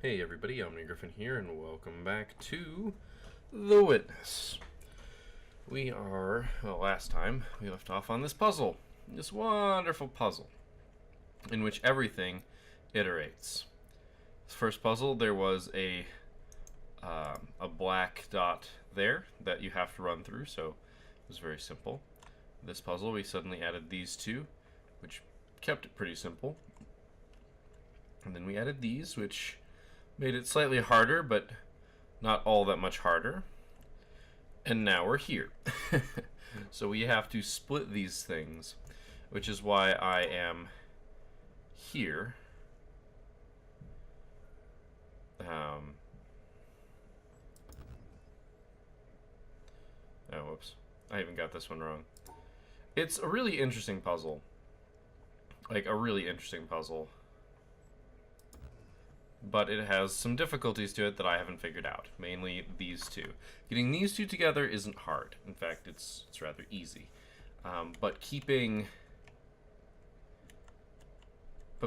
Hey everybody, Omni Griffin here, and welcome back to The Witness. Last time we left off on this puzzle. This wonderful puzzle, in which everything iterates. This first puzzle, there was a black dot there that you have to run through, so it was very simple. This puzzle, we suddenly added these two, which kept it pretty simple. And then we added these, which made it slightly harder, but not all that much harder. And now we're here. So we have to split these things, which is why I am here. Oh, whoops. I even got this one wrong. It's a really interesting puzzle. Like, a really interesting puzzle. But it has some difficulties to it that I haven't figured out. Mainly these two. Getting these two together isn't hard. In fact, it's rather easy. But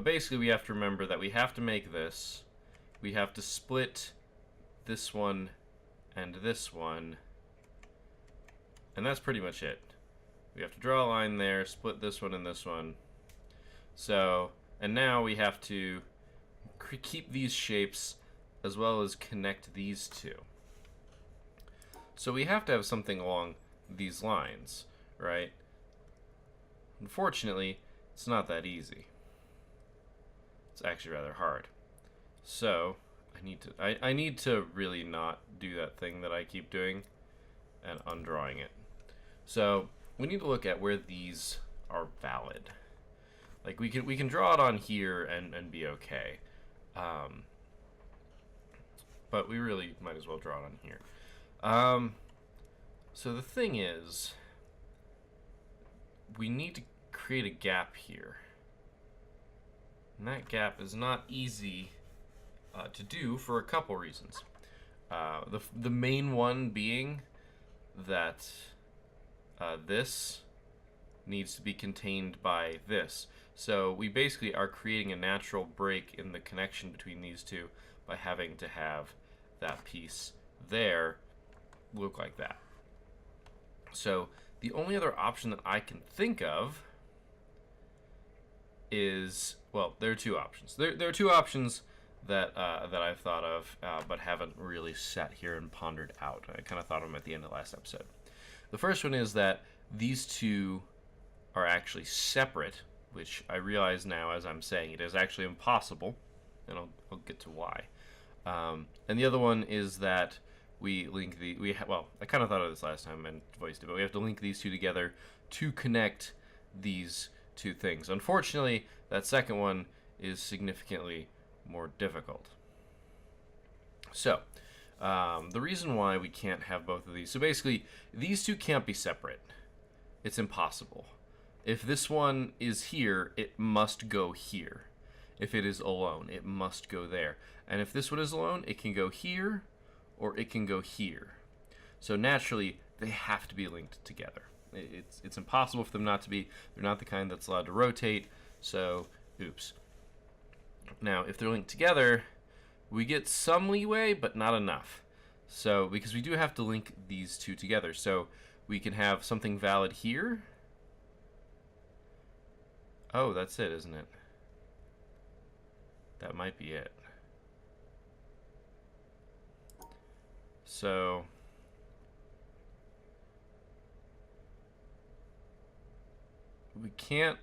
basically we have to remember that we have to make this. We have to split this one and this one. And that's pretty much it. We have to draw a line there, split this one and this one. So, and now we have to keep these shapes as well as connect these two. So we have to have something along these lines, right? Unfortunately, it's not that easy. It's actually rather hard. So I need to really not do that thing that I keep doing and undrawing it. So we need to look at where these are valid. Like we can draw it on here and be okay. But we really might as well draw it on here. So the thing is, we need to create a gap here. And that gap is not easy to do for a couple reasons. The main one being that this needs to be contained by this. So we basically are creating a natural break in the connection between these two by having to have that piece there look like that. So the only other option that I can think of is, well, there are two options. There are two options that I've thought of, but haven't really sat here and pondered out. I kind of thought of them at the end of the last episode. The first one is that these two are actually separate, which I realize now as I'm saying it is actually impossible, and I'll get to why. And the other one is that we link I kind of thought of this last time and voiced it, but we have to link these two together to connect these two things. Unfortunately, that second one is significantly more difficult. So, the reason why we can't have both of these, so basically, these two can't be separate. It's impossible. If this one is here, it must go here. If it is alone, it must go there. And if this one is alone, it can go here, or it can go here. So naturally, they have to be linked together. It's impossible for them not to be. They're not the kind that's allowed to rotate, so oops. Now, if they're linked together, we get some leeway, but not enough. So, because we do have to link these two together. So, we can have something valid here. Oh, that's it, isn't it? That might be it. So we can't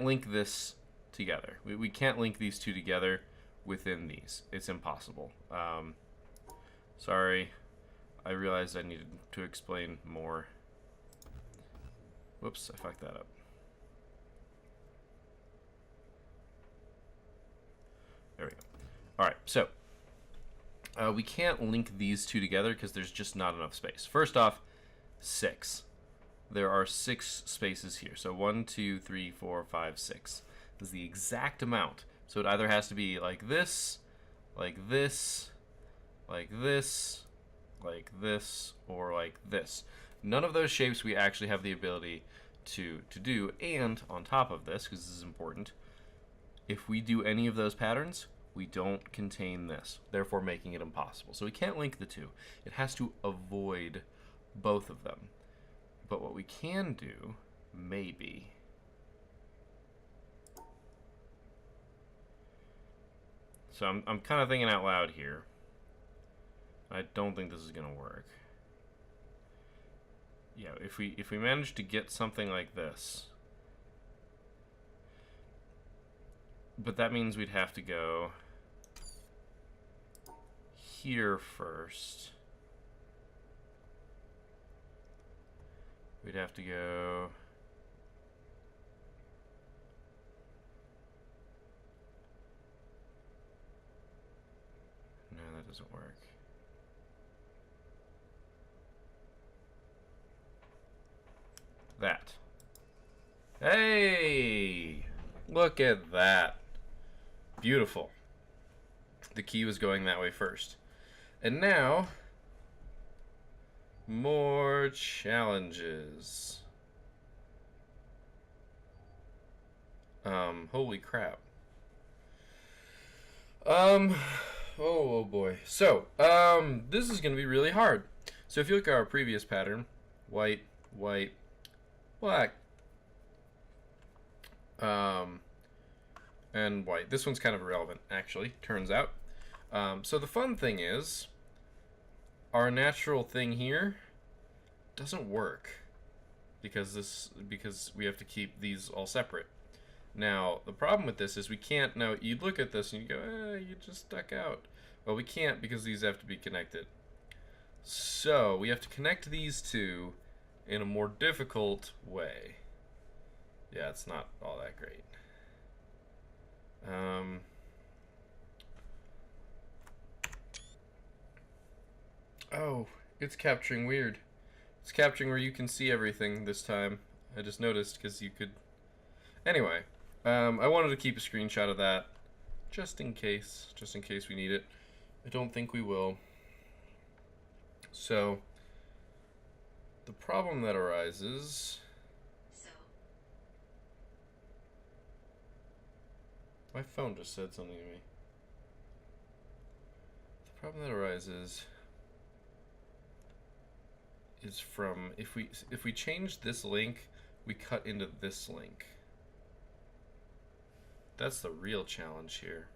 link this together. We can't link these two together within these. It's impossible. Sorry, I realized I needed to explain more. Whoops, I fucked that up. There we go. Alright, so we can't link these two together because there's just not enough space. First off, 6. There are 6 spaces here. So 1, 2, 3, 4, 5, 6. This is the exact amount. So it either has to be like this, like this, like this, like this, or like this. None of those shapes we actually have the ability to do, and on top of this, because this is important, If we do any of those patterns, we don't contain this, therefore making it impossible. So we can't link the two. It has to avoid both of them. But what we can do, maybe, so I'm kind of thinking out loud here. I don't think this is going to work. Yeah, if we manage to get something like this, but that means we'd have to go here first. We'd have to go no, that doesn't work. That. Hey! Look at that. Beautiful. The key was going that way first. And now, more challenges. Holy crap. Oh boy. So, this is going to be really hard. So if you look at our previous pattern, white, white, black, and white. This one's kind of irrelevant, actually, turns out. So the fun thing is, our natural thing here doesn't work because we have to keep these all separate. Now, the problem with this is we can't, now you look at this and you go, you just stuck out. Well, we can't because these have to be connected. So, we have to connect these two in a more difficult way. Yeah, it's not all that great. Oh, it's capturing weird. It's capturing where you can see everything this time. I just noticed because you could... Anyway, I wanted to keep a screenshot of that just in case we need it. I don't think we will. So, the problem that arises... My phone just said something to me. The problem that arises is from if we change this link, we cut into this link. That's the real challenge here.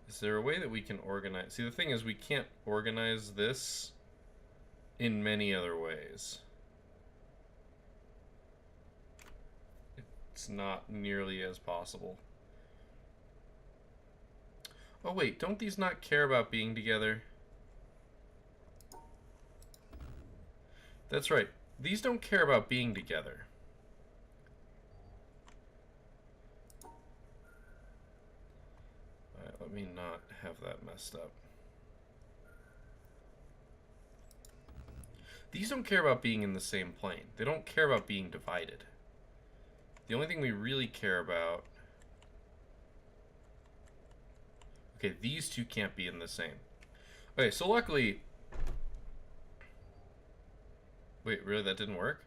Is there a way that we can organize? See, the thing is we can't organize this in many other ways. It's not nearly as possible. Oh wait, don't these not care about being together? That's right. These don't care about being together. Alright, let me not have that messed up. These don't care about being in the same plane. They don't care about being divided. The only thing we really care about... Okay, these two can't be in the same. Okay, so luckily... Wait, really? That didn't work?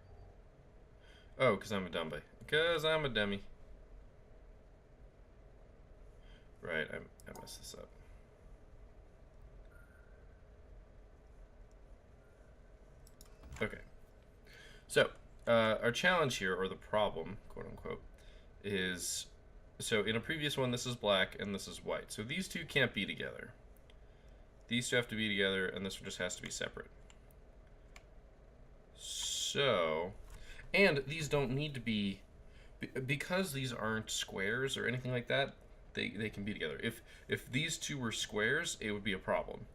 Oh, because I'm a dummy. Because I'm a dummy. Right, I messed this up. Okay. So, our challenge here, or the problem, quote unquote, is... So, in a previous one, this is black and this is white. So, these two can't be together. These two have to be together, and this one just has to be separate. So, and these don't need to be, because these aren't squares or anything like that, they can be together. If these two were squares, it would be a problem.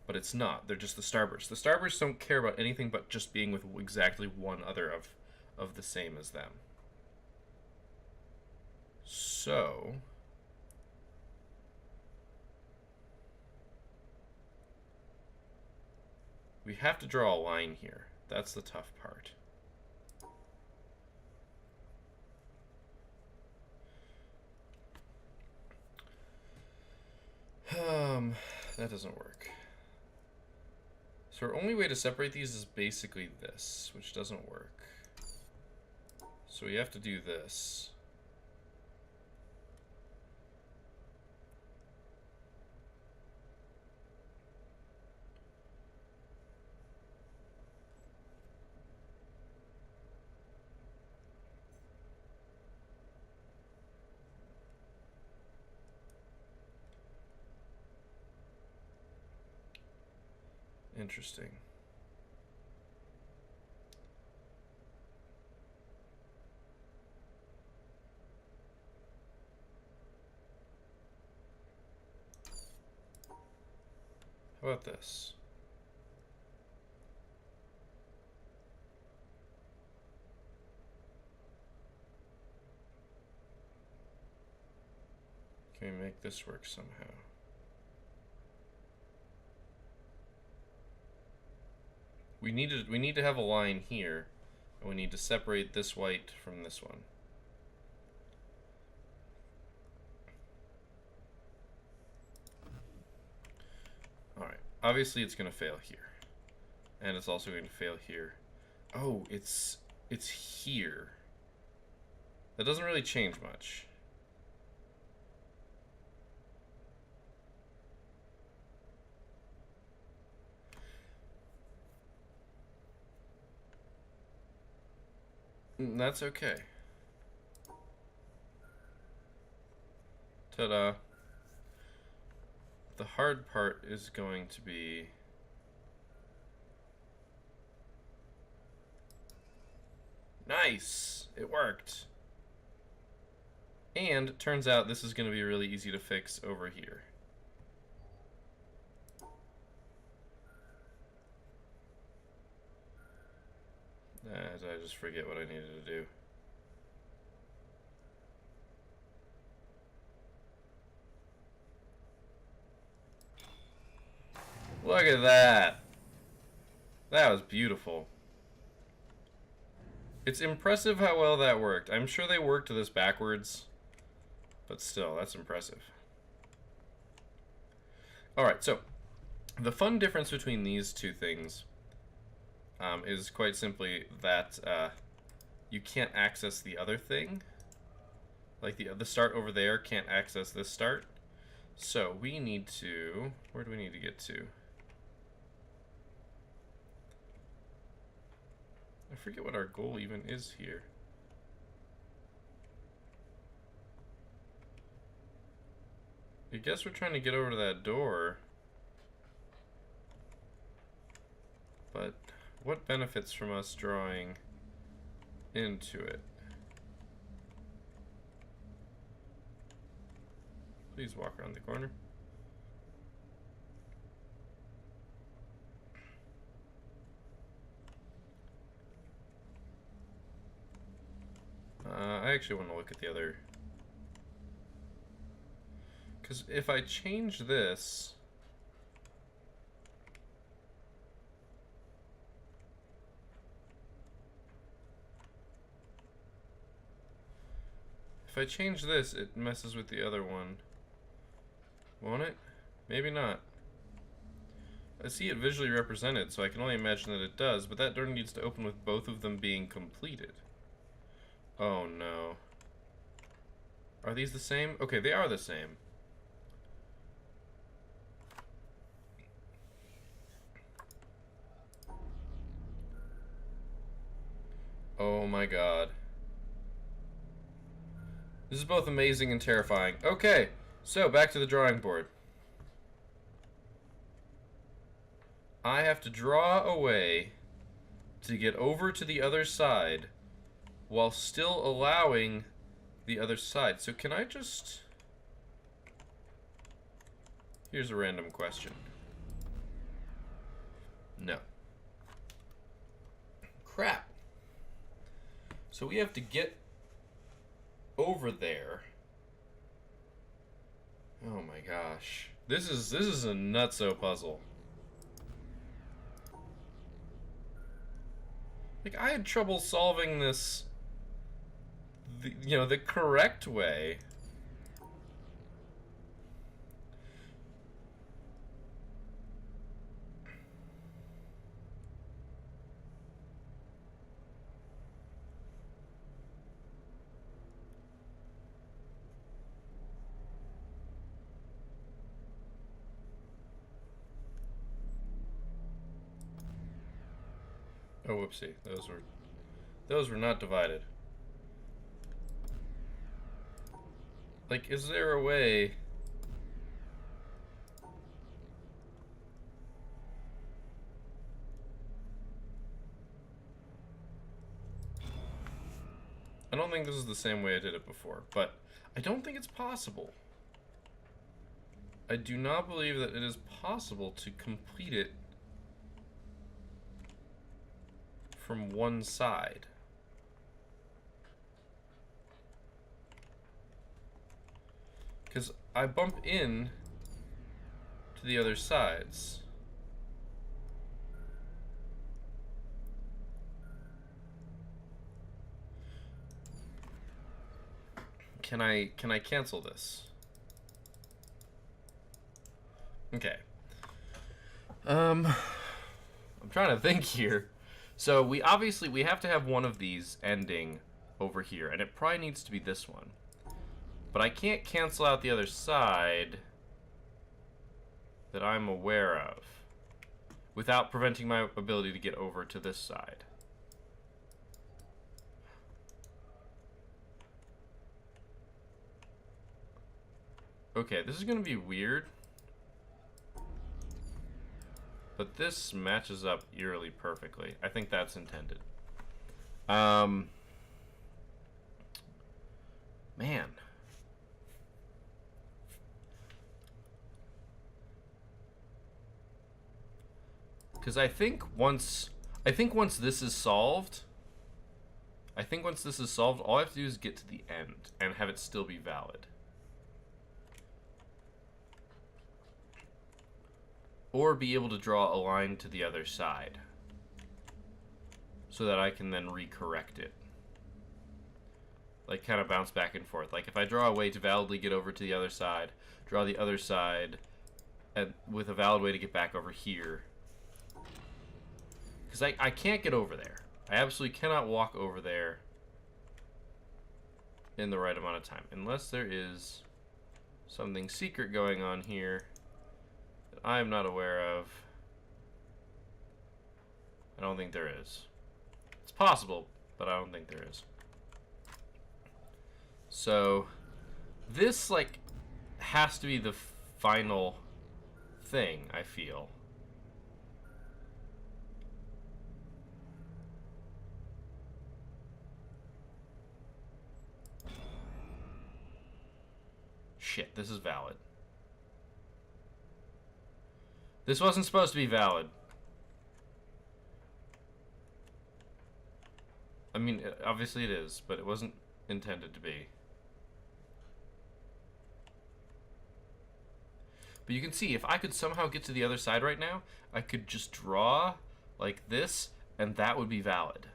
But it's not. They're just the starbursts. The starbursts don't care about anything but just being with exactly one other of the same as them. So... we have to draw a line here. That's the tough part. That doesn't work. So our only way to separate these is basically this, which doesn't work. So we have to do this. Interesting. How about this? Can we make this work somehow? We need to have a line here, and we need to separate this white from this one. Alright, obviously it's going to fail here. And it's also going to fail here. Oh, it's here. That doesn't really change much. That's okay. Ta-da. The hard part is going to be... Nice! It worked. And it turns out this is going to be really easy to fix over here. I just forget what I needed to do. Look at that! That was beautiful. It's impressive how well that worked. I'm sure they worked this backwards, but still, that's impressive. Alright, so the fun difference between these two things is quite simply that you can't access the other thing. Like the start over there can't access this start. So we need to... Where do we need to get to? I forget what our goal even is here. I guess we're trying to get over to that door. But what benefits from us drawing into it? Please walk around the corner. I actually want to look at the other... Because if I change this... If I change this, it messes with the other one. Won't it? Maybe not. I see it visually represented, so I can only imagine that it does, but that door needs to open with both of them being completed. Oh no. Are these the same? Okay, they are the same. Oh my god. This is both amazing and terrifying. Okay, so back to the drawing board. I have to draw a way to get over to the other side while still allowing the other side. So can I just... Here's a random question. No. Crap. So we have to get over there. Oh my gosh. This is a nutso puzzle. Like, I had trouble solving this the correct way. Oh, whoopsie. Those were not divided. Like, is there a way... I don't think this is the same way I did it before, but I don't think it's possible. I do not believe that it is possible to complete it from one side. Because I bump in to the other sides. Can I cancel this? Okay. I'm trying to think here. So we have to have one of these ending over here, and it probably needs to be this one. But I can't cancel out the other side that I'm aware of without preventing my ability to get over to this side. Okay, this is gonna be weird. But this matches up eerily perfectly. I think that's intended. Man. Because I think once this is solved, all I have to do is get to the end and have it still be valid. Or be able to draw a line to the other side so that I can then recorrect it. Like, kind of bounce back and forth. Like, if I draw a way to validly get over to the other side, draw the other side and with a valid way to get back over here. Because I can't get over there. I absolutely cannot walk over there in the right amount of time. Unless there is something secret going on here that I'm not aware of. I don't think there is. It's possible, but I don't think there is. So this, like, has to be the final thing, I feel. Shit, this is valid. This wasn't supposed to be valid. I mean, obviously it is, but it wasn't intended to be. But you can see, if I could somehow get to the other side right now, I could just draw like this, and that would be valid.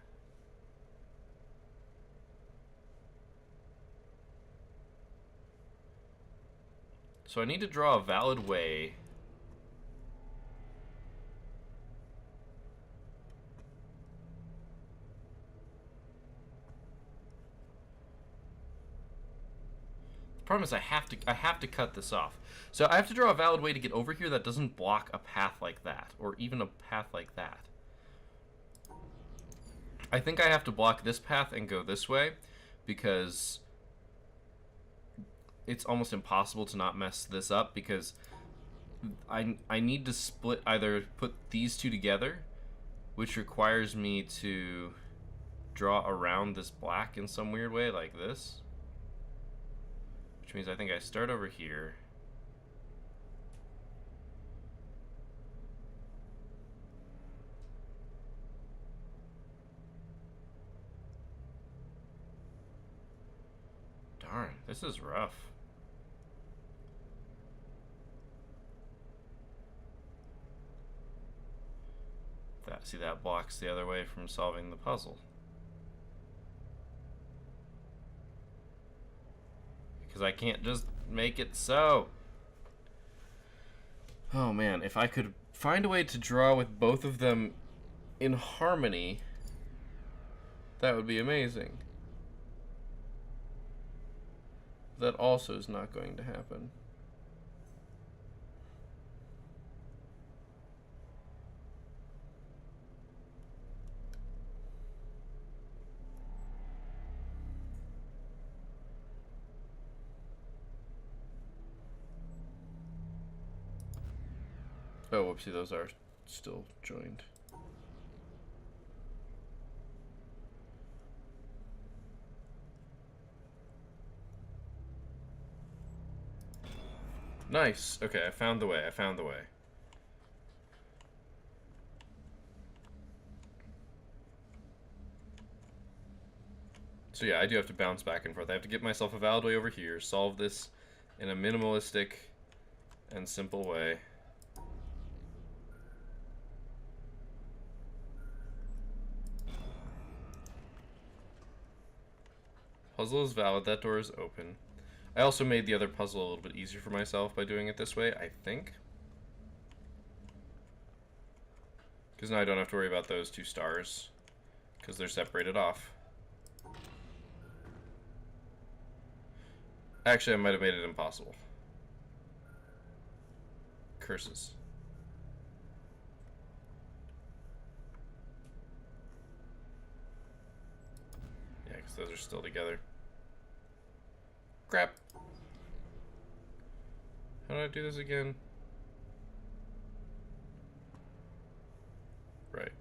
So I need to draw a valid way The problem is I have to cut this off. So I have to draw a valid way to get over here that doesn't block a path like that, or even a path like that. I think I have to block this path and go this way, because it's almost impossible to not mess this up, because I need to split, either put these two together, which requires me to draw around this black in some weird way, like this. Which means I think I start over here. Darn, this is rough. See, that blocks the other way from solving the puzzle. Because I can't just make it so. Oh man, if I could find a way to draw with both of them in harmony, that would be amazing. That also is not going to happen. Oh, whoopsie, those are still joined. Nice. Okay, I found the way. I found the way. So yeah, I do have to bounce back and forth. I have to get myself a valid way over here, solve this in a minimalistic and simple way. Puzzle is valid. That door is open. I also made the other puzzle a little bit easier for myself by doing it this way, I think. Because now I don't have to worry about those 2 stars. Because they're separated off. Actually, I might have made it impossible. Curses. Yeah, because those are still together. Crap. How do I do this again? Right.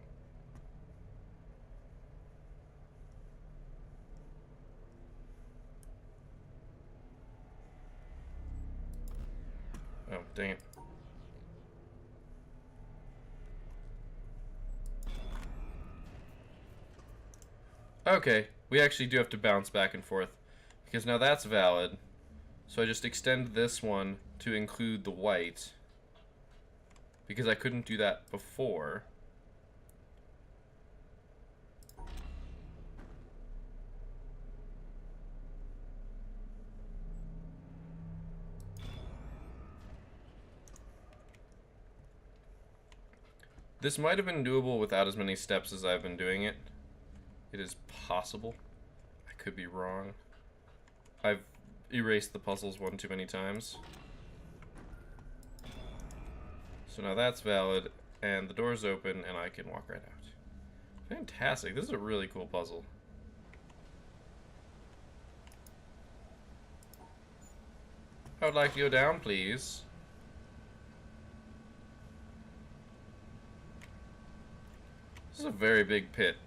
Oh, dang it. Okay, we actually do have to bounce back and forth. Because now that's valid. So I just extend this one to include the white. Because I couldn't do that before. This might have been doable without as many steps as I've been doing it. It is possible. I could be wrong. I've erased the puzzles one too many times. So now that's valid, and the door's open, and I can walk right out. Fantastic. This is a really cool puzzle. I would like to go down, please. This is a very big pit.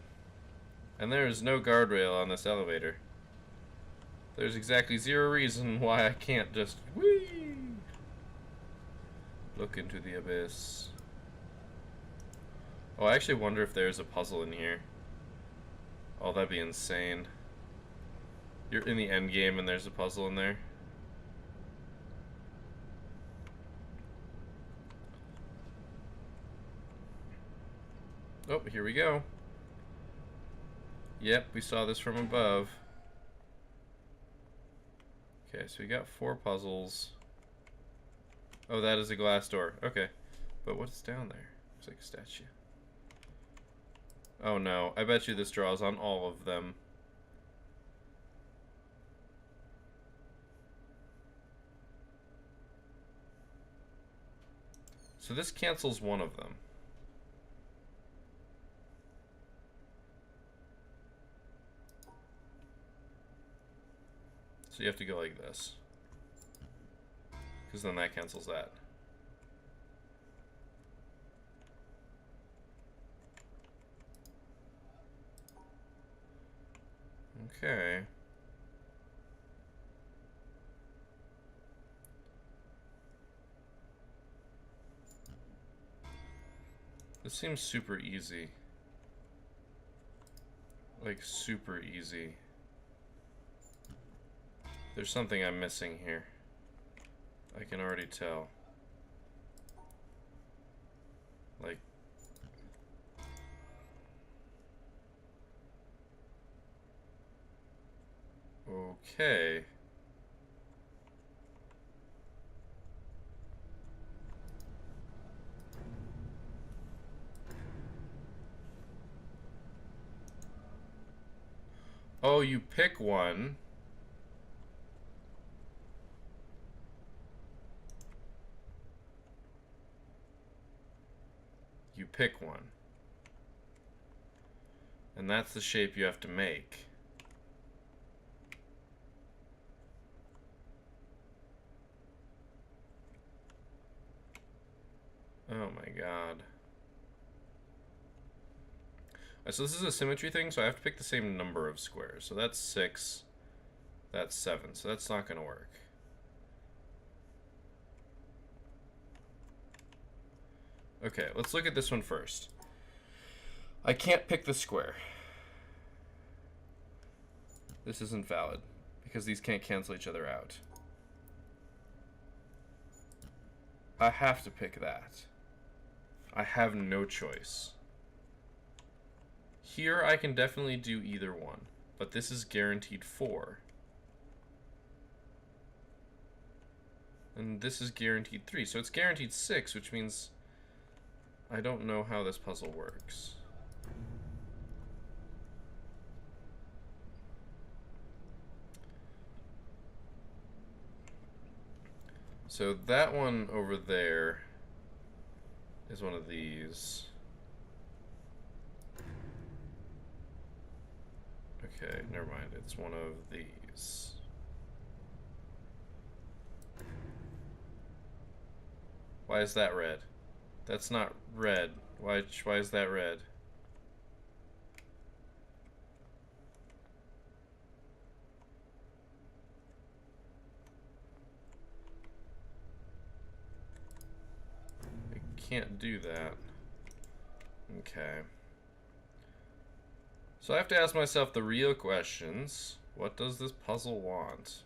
And there is no guardrail on this elevator. There's exactly 0 reason why I can't just whee! Look into the abyss. Oh, I actually wonder if there's a puzzle in here. Oh, that'd be insane. You're in the end game and there's a puzzle in there. Oh, here we go. Yep, we saw this from above. Okay, so we got 4 puzzles. Oh, that is a glass door. Okay. But what's down there? Looks like a statue. Oh no, I bet you this draws on all of them. So this cancels one of them. So you have to go like this. Because then that cancels that. Okay. This seems super easy. Like, super easy. There's something I'm missing here. I can already tell. Like... Okay. Oh, you pick one. You pick one. And that's the shape you have to make. Oh my god. So this is a symmetry thing, so I have to pick the same number of squares. So that's 6, that's 7, so that's not going to work. Okay, let's look at this one first. I can't pick the square. This isn't valid, because these can't cancel each other out. I have to pick that. I have no choice. Here I can definitely do either one, but this is guaranteed 4. And this is guaranteed 3, so it's guaranteed 6, which means I don't know how this puzzle works. So that one over there is one of these. Okay, never mind. It's one of these. Why is that red? That's not red. Why is that red? I can't do that. Okay. So I have to ask myself the real questions. What does this puzzle want?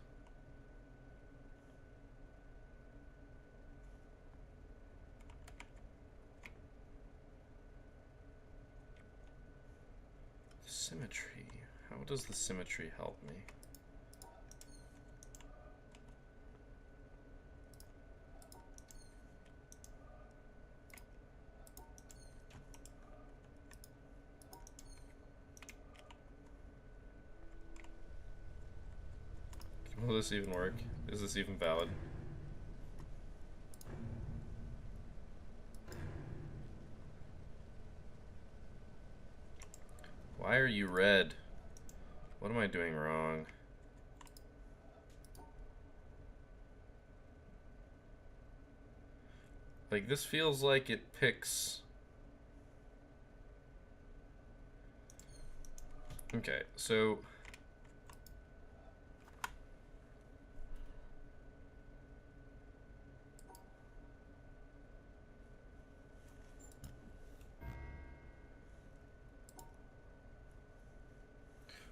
Symmetry. How does the symmetry help me? Will this even work? Is this even valid? Why are you red? What am I doing wrong? Like, this feels like it picks... Okay, so...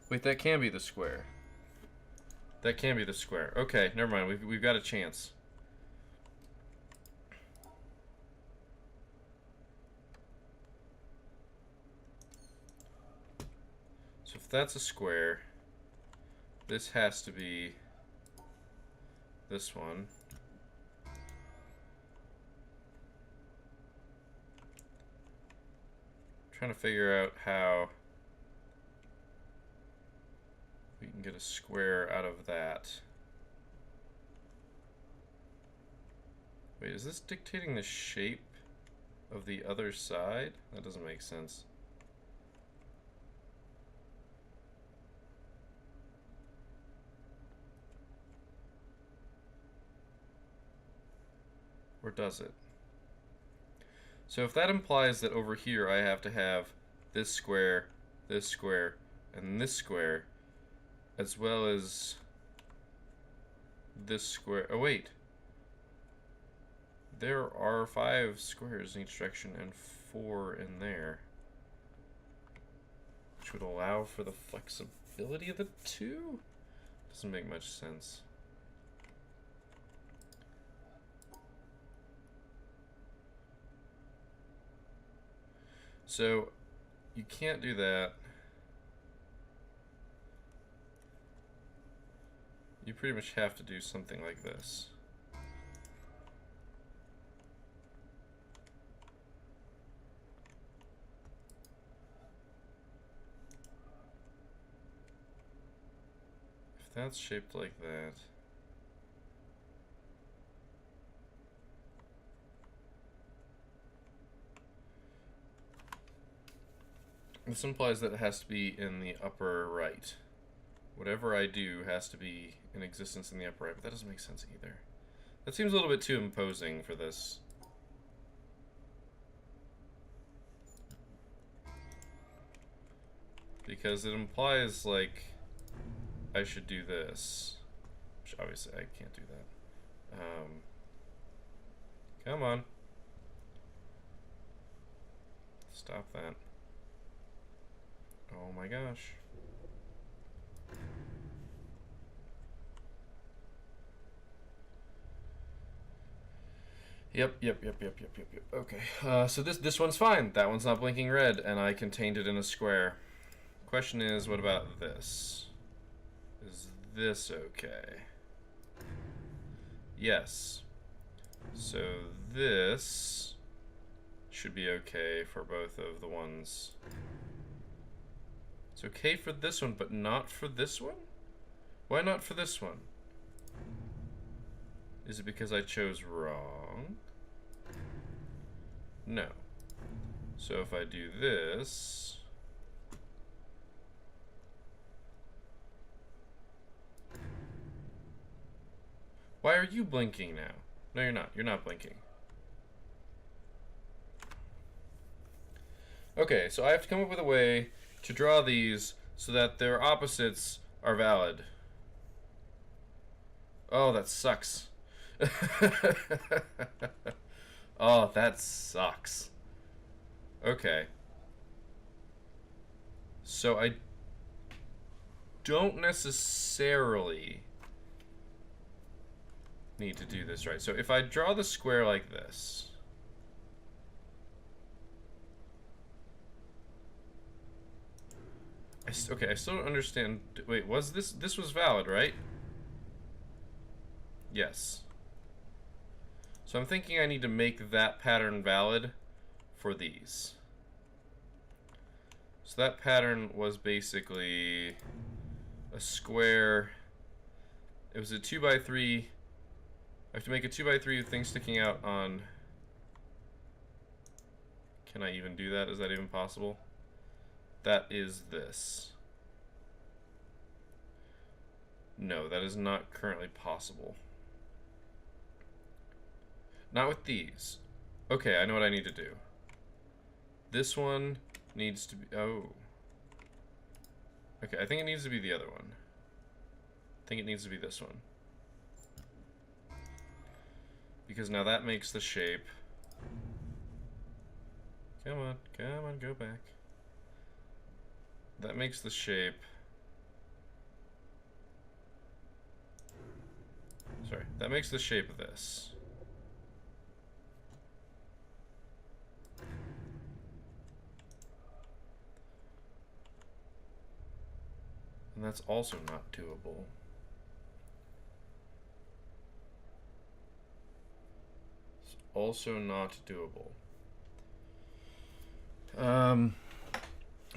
Wait, that can be the square. That can be the square. Okay, never mind. We've got a chance. So if that's a square, this has to be this one. I'm trying to figure out how we can get a square out of that. Wait, is this dictating the shape of the other side? That doesn't make sense. Or does it? So if that implies that over here I have to have this square, and this square, as well as this square. Oh wait, there are 5 squares in each direction and 4 in there, which would allow for the flexibility of the 2? Doesn't make much sense. So you can't do that. You pretty much have to do something like this. If that's shaped like that, this implies that it has to be in the upper right. Whatever I do has to be in existence in the upper right, but that doesn't make sense either. That seems a little bit too imposing for this. Because it implies, like, I should do this. Which obviously I can't do that. Come on. Stop that. Oh my gosh. Yep. Okay. So this one's fine. That one's not blinking red, and I contained it in a square. Question is, what about this? Is this okay? Yes. So this should be okay for both of the ones. It's okay for this one, but not for this one? Why not for this one? Is it because I chose wrong? No. So if I do this... Why are you blinking now? No, you're not. You're not blinking. Okay, so I have to come up with a way to draw these so that their opposites are valid. Oh, that sucks. Oh, that sucks. Okay. So I don't necessarily need to do this right. So if I draw the square like this, okay, I still don't understand. Wait, was this was valid, right? Yes. So I'm thinking I need to make that pattern valid for these. So that pattern was basically a square. It was a 2x3. I have to make a 2x3 with things sticking out on... Can I even do that? Is that even possible? That is this. No, that is not currently possible. Not with these. Okay, I know what I need to do. This one needs to be... Oh. Okay, I think it needs to be the other one. I think it needs to be this one. Because now that makes the shape. Come on, go back. That makes the shape. Sorry, that makes the shape of this. And that's also not doable. It's also not doable.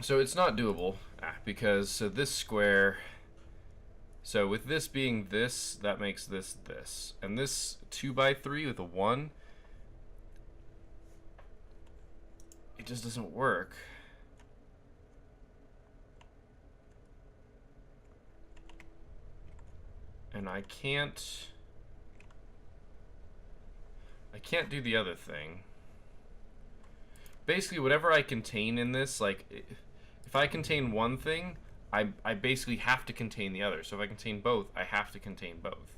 So it's not doable because so this square, so with this being this, that makes this this, and this 2x3 with a 1, it just doesn't work. And I can't do the other thing. Basically, whatever I contain in this, like, if I contain one thing, I basically have to contain the other. So if I contain both, I have to contain both.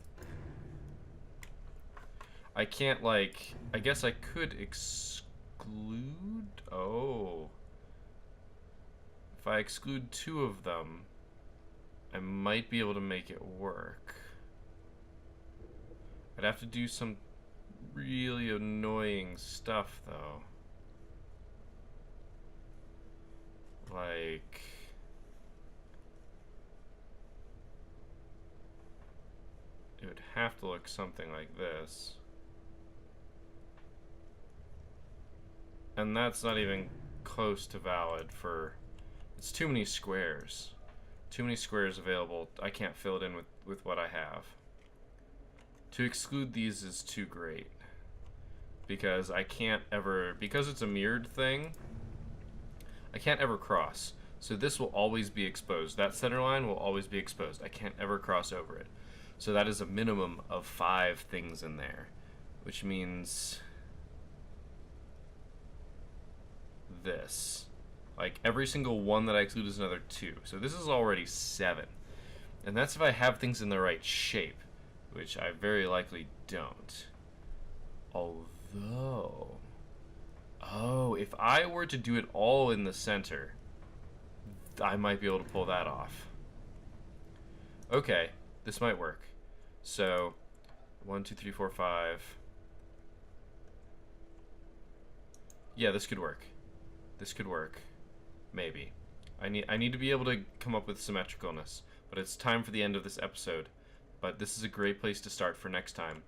I can't, like, I guess I could exclude... Oh. If I exclude two of them, I might be able to make it work. I'd have to do some really annoying stuff, though. Like... It would have to look something like this. And that's not even close to valid for... It's too many squares. Too many squares available. I can't fill it in with what I have. To exclude these is too great. Because I can't ever... Because it's a mirrored thing, I can't ever cross. So this will always be exposed. That center line will always be exposed. I can't ever cross over it. So that is a minimum of 5 things in there. Which means... this. Like, every single one that I exclude is another 2. So this is already 7. And that's if I have things in the right shape, which I very likely don't. Although... Oh, if I were to do it all in the center, I might be able to pull that off. Okay, this might work. So, 1, 2, 3, 4, 5. Yeah, this could work. This could work. Maybe. I need to be able to come up with symmetricalness. But it's time for the end of this episode. But this is a great place to start for next time.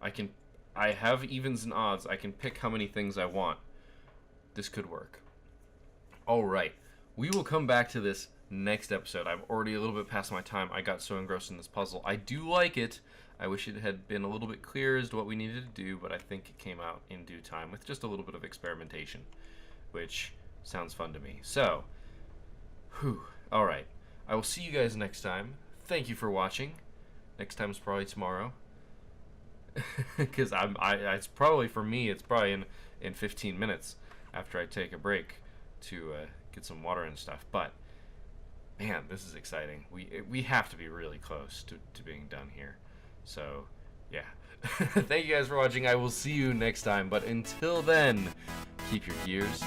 I have evens and odds. I can pick how many things I want. This could work. Alright. We will come back to this next episode. I'm already a little bit past my time. I got so engrossed in this puzzle. I do like it. I wish it had been a little bit clearer as to what we needed to do, but I think it came out in due time with just a little bit of experimentation, which sounds fun to me. So, alright. I will see you guys next time. Thank you for watching. Next time's probably tomorrow. Because it's probably, for me, it's probably in 15 minutes after I take a break to get some water and stuff. But, man, this is exciting. We have to be really close to being done here. So, yeah. Thank you guys for watching. I will see you next time. But until then, keep your gears